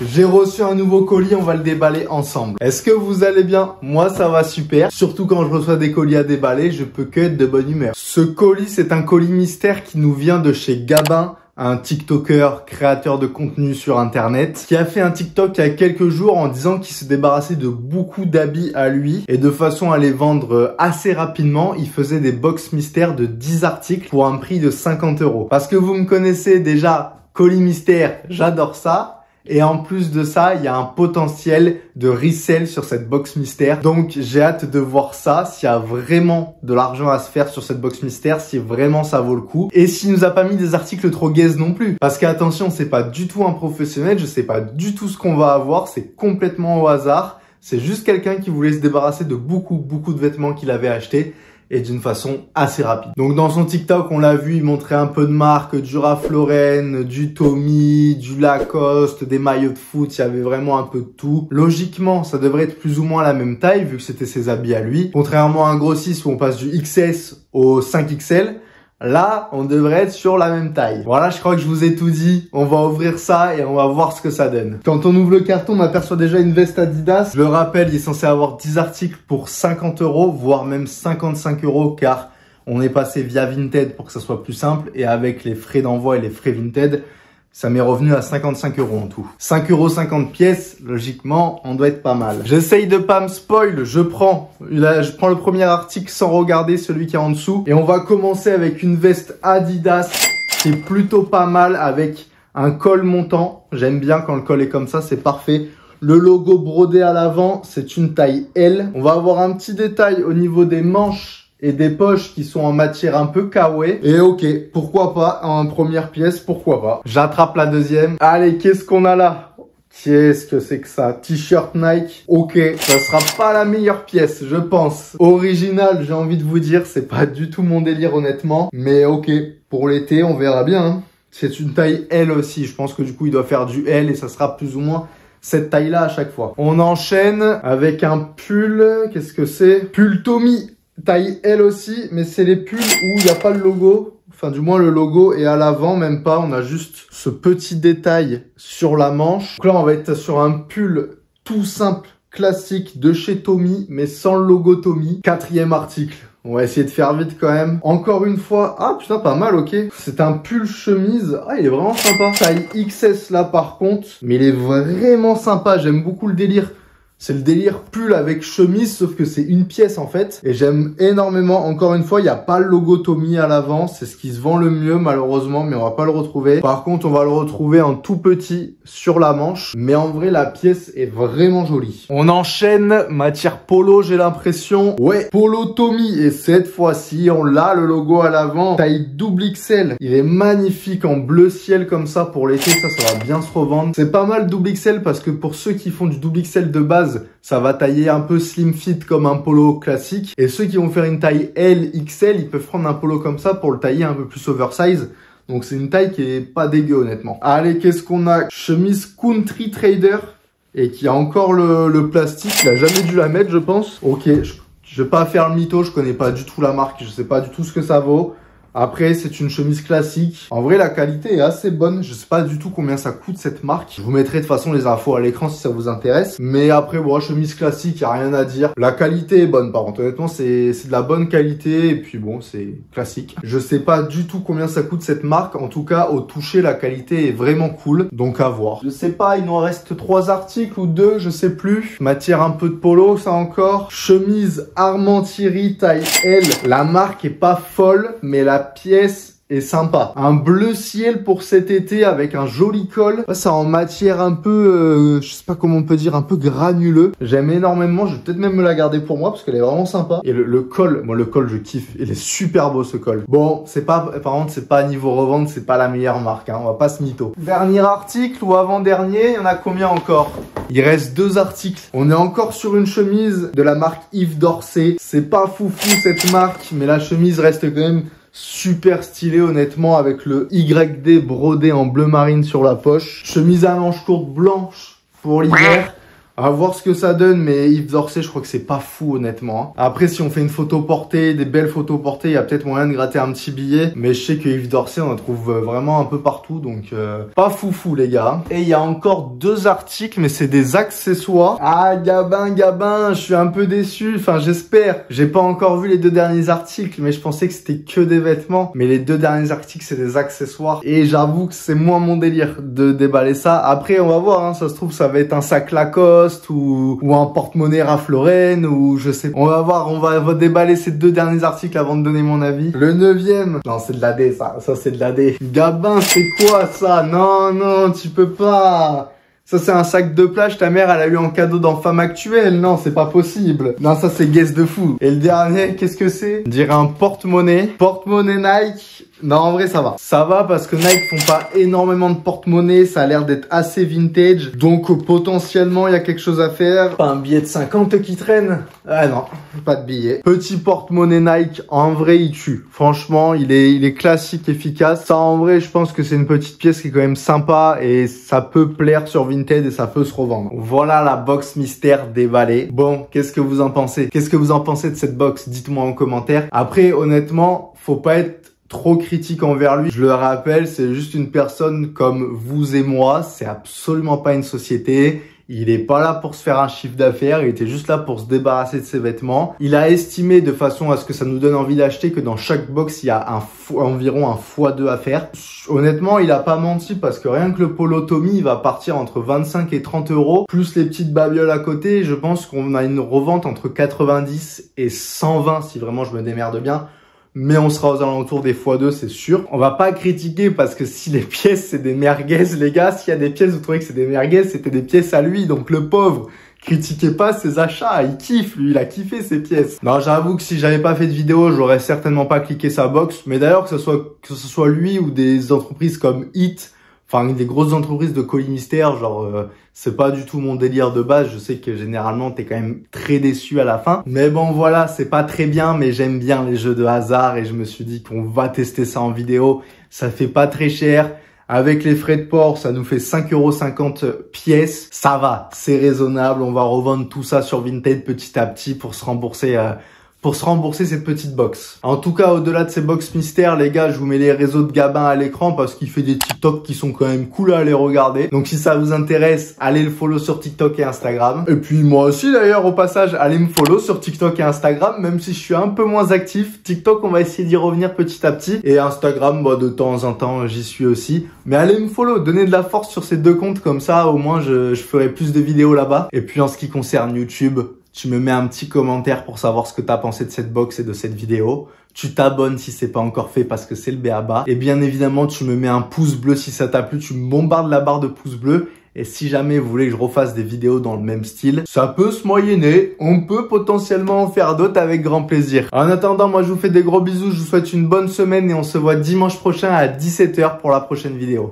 J'ai reçu un nouveau colis, on va le déballer ensemble. Est-ce que vous allez bien? Moi ça va super. Surtout quand je reçois des colis à déballer, je peux que être de bonne humeur. Ce colis, c'est un colis mystère qui nous vient de chez Gabin, un TikToker, créateur de contenu sur internet, qui a fait un TikTok il y a quelques jours en disant qu'il se débarrassait de beaucoup d'habits à lui et de façon à les vendre assez rapidement, il faisait des box mystères de 10 articles pour un prix de 50 €. Parce que vous me connaissez déjà, colis mystère, j'adore ça. Et en plus de ça, il y a un potentiel de resell sur cette box mystère. Donc, j'ai hâte de voir ça, s'il y a vraiment de l'argent à se faire sur cette box mystère, si vraiment ça vaut le coup. Et s'il nous a pas mis des articles trop gaze non plus. Parce qu'attention, c'est pas du tout un professionnel, je sais pas du tout ce qu'on va avoir, c'est complètement au hasard. C'est juste quelqu'un qui voulait se débarrasser de beaucoup de vêtements qu'il avait achetés. Et d'une façon assez rapide. Donc dans son TikTok, on l'a vu, il montrait un peu de marques, du Ralph Lauren, du Tommy, du Lacoste, des maillots de foot, il y avait vraiment un peu de tout. Logiquement, ça devrait être plus ou moins la même taille, vu que c'était ses habits à lui. Contrairement à un grossiste où on passe du XS au 5XL, là, on devrait être sur la même taille. Voilà, je crois que je vous ai tout dit. On va ouvrir ça et on va voir ce que ça donne. Quand on ouvre le carton, on aperçoit déjà une veste Adidas. Je le rappelle, il est censé avoir 10 articles pour 50 €, voire même 55 € car on est passé via Vinted pour que ça soit plus simple. Et avec les frais d'envoi et les frais Vinted, ça m'est revenu à 55 € en tout. 5,50 € pièce, logiquement, on doit être pas mal. J'essaye de pas me spoil, je prends le premier article sans regarder celui qui est en dessous. Et on va commencer avec une veste Adidas qui est plutôt pas mal avec un col montant. J'aime bien quand le col est comme ça, c'est parfait. Le logo brodé à l'avant, c'est une taille L. On va avoir un petit détail au niveau des manches et des poches qui sont en matière un peu kawaii. Et ok, pourquoi pas, en première pièce, pourquoi pas. J'attrape la deuxième. Allez, qu'est-ce qu'on a là? Qu'est-ce que c'est que ça? T-shirt Nike. Ok, ça sera pas la meilleure pièce, je pense. Original, j'ai envie de vous dire, c'est pas du tout mon délire honnêtement. Mais ok, pour l'été, on verra bien. Hein. C'est une taille L aussi, je pense que du coup, il doit faire du L et ça sera plus ou moins cette taille-là à chaque fois. On enchaîne avec un pull, qu'est-ce que c'est? Pull Tommy. Taille L aussi, mais c'est les pulls où il n'y a pas le logo. Enfin, du moins, le logo est à l'avant, même pas. On a juste ce petit détail sur la manche. Donc là, on va être sur un pull tout simple, classique de chez Tommy, mais sans le logo Tommy. 4e article. On va essayer de faire vite quand même. Encore une fois. Ah, putain, pas mal, ok. C'est un pull chemise. Ah, il est vraiment sympa. Taille XS là, par contre. Mais il est vraiment sympa. J'aime beaucoup le délire. C'est le délire pull avec chemise, sauf que c'est une pièce en fait. Et j'aime énormément. Encore une fois, il n'y a pas le logo Tommy à l'avant. C'est ce qui se vend le mieux malheureusement, mais on va pas le retrouver. Par contre, on va le retrouver en tout petit sur la manche. Mais en vrai, la pièce est vraiment jolie. On enchaîne. Matière polo, j'ai l'impression. Ouais, polo Tommy. Et cette fois-ci, on l'a le logo à l'avant. Taille double XL. Il est magnifique en bleu ciel comme ça pour l'été. Ça va bien se revendre. C'est pas mal double XL parce que pour ceux qui font du double XL de base, ça va tailler un peu slim fit comme un polo classique. Et ceux qui vont faire une taille L, XL, ils peuvent prendre un polo comme ça pour le tailler un peu plus oversize. Donc c'est une taille qui est pas dégueu honnêtement. Allez, qu'est-ce qu'on a? Chemise Country Trader. Et qui a encore le plastique. Il a jamais dû la mettre, je pense. Ok, je vais pas faire le mytho. Je connais pas du tout la marque. Je sais pas du tout ce que ça vaut. Après, c'est une chemise classique. En vrai, la qualité est assez bonne. Je sais pas du tout combien ça coûte cette marque. Je vous mettrai de toute façon les infos à l'écran si ça vous intéresse. Mais après, bon, chemise classique, y a rien à dire. La qualité est bonne par contre. Honnêtement, c'est de la bonne qualité. Et puis bon, c'est classique. Je sais pas du tout combien ça coûte cette marque. En tout cas, au toucher, la qualité est vraiment cool. Donc à voir. Je sais pas, il nous reste 3 articles ou 2, je sais plus. Matière un peu de polo, ça encore. Chemise Armentieri taille L. La marque est pas folle, mais la pièce est sympa. Un bleu ciel pour cet été avec un joli col. C'est en matière un peu, je sais pas comment on peut dire, un peu granuleux. J'aime énormément. Je vais peut-être même me la garder pour moi parce qu'elle est vraiment sympa. Et le col, moi le col je kiffe. Il est super beau ce col. Bon, c'est pas, par contre c'est pas niveau revente, c'est pas la meilleure marque. Hein. On va pas se mytho. Dernier article ou avant-dernier, il y en a combien encore? Il reste 2 articles. On est encore sur une chemise de la marque Yves Dorsey. C'est pas foufou cette marque, mais la chemise reste quand même super stylé honnêtement avec le YD brodé en bleu marine sur la poche. Chemise à manches courtes blanche pour l'hiver À voir ce que ça donne, mais Yves Dorsey, je crois que c'est pas fou, honnêtement. Après, si on fait une photo portée, des belles photos portées, il y a peut-être moyen de gratter un petit billet. Mais je sais que Yves Dorsey, on en trouve vraiment un peu partout, donc pas fou, les gars. Et il y a encore 2 articles, mais c'est des accessoires. Ah, Gabin, je suis un peu déçu. Enfin, j'espère. J'ai pas encore vu les 2 derniers articles, mais je pensais que c'était que des vêtements. Mais les 2 derniers articles, c'est des accessoires. Et j'avoue que c'est moins mon délire de déballer ça. Après, on va voir, hein, ça se trouve, ça va être un sac Lacoste ou un porte-monnaie Ralph Lauren ou je sais pas. On va voir, on va déballer ces 2 derniers articles avant de donner mon avis. Le 9e. Non, c'est de la D, ça c'est de la D. Gabin, c'est quoi ça? Non, tu peux pas. Ça, c'est un sac de plage, ta mère, elle a eu en cadeau dans Femme Actuelle. Non, c'est pas possible. Non, ça, c'est guess de fou. Et le dernier, qu'est-ce que c'est? On dirait un porte-monnaie. Porte-monnaie Nike. Non, en vrai, ça va. Ça va parce que Nike font pas énormément de porte-monnaie. Ça a l'air d'être assez vintage. Donc, potentiellement, il y a quelque chose à faire. Pas un billet de 50 qui traîne. Ah non, pas de billet. Petit porte-monnaie Nike. En vrai, il tue. Franchement, il est classique, efficace. Ça, en vrai, je pense que c'est une petite pièce qui est quand même sympa et ça peut plaire sur Vinted et ça peut se revendre. Voilà la box mystère déballée. Bon, qu'est-ce que vous en pensez? Qu'est-ce que vous en pensez de cette box? Dites-moi en commentaire. Après, honnêtement, faut pas être trop critique envers lui. Je le rappelle, c'est juste une personne comme vous et moi. C'est absolument pas une société. Il est pas là pour se faire un chiffre d'affaires. Il était juste là pour se débarrasser de ses vêtements. Il a estimé de façon à ce que ça nous donne envie d'acheter que dans chaque box, il y a environ un x2 à faire. Honnêtement, il a pas menti parce que rien que le polo Tommy, il va partir entre 25 et 30 euros. Plus les petites babioles à côté, je pense qu'on a une revente entre 90 et 120 si vraiment je me démerde bien. Mais on sera aux alentours des x2, c'est sûr. On va pas critiquer parce que si les pièces, c'est des merguez, les gars, s'il y a des pièces, vous trouvez que c'est des merguez, c'était des pièces à lui. Donc le pauvre, critiquez pas ses achats. Il kiffe, lui, il a kiffé ses pièces. Non, j'avoue que si j'avais pas fait de vidéo, j'aurais certainement pas cliqué sa box. Mais d'ailleurs, que ce soit lui ou des entreprises comme Hit, enfin des grosses entreprises de colis mystère, genre c'est pas du tout mon délire de base. Je sais que généralement t'es quand même très déçu à la fin. Mais bon voilà, c'est pas très bien, mais j'aime bien les jeux de hasard et je me suis dit qu'on va tester ça en vidéo. Ça fait pas très cher. Avec les frais de port, ça nous fait 5,50 € pièce. Ça va, c'est raisonnable. On va revendre tout ça sur Vinted petit à petit pour se rembourser cette petite box. En tout cas, au-delà de ces box mystères, les gars, je vous mets les réseaux de Gabin à l'écran parce qu'il fait des TikTok qui sont quand même cool à aller regarder. Donc si ça vous intéresse, allez le follow sur TikTok et Instagram. Et puis moi aussi d'ailleurs, au passage, allez me follow sur TikTok et Instagram, même si je suis un peu moins actif. TikTok, on va essayer d'y revenir petit à petit. Et Instagram, bah, de temps en temps, j'y suis aussi. Mais allez me follow, donnez de la force sur ces 2 comptes, comme ça, au moins, je ferai plus de vidéos là-bas. Et puis en ce qui concerne YouTube, tu me mets un petit commentaire pour savoir ce que tu as pensé de cette box et de cette vidéo. Tu t'abonnes si c'est pas encore fait parce que c'est le b.a.-ba. Et bien évidemment, tu me mets un pouce bleu si ça t'a plu. Tu me bombardes la barre de pouces bleus. Et si jamais vous voulez que je refasse des vidéos dans le même style, ça peut se moyenner. On peut potentiellement en faire d'autres avec grand plaisir. En attendant, moi je vous fais des gros bisous. Je vous souhaite une bonne semaine et on se voit dimanche prochain à 17 h pour la prochaine vidéo.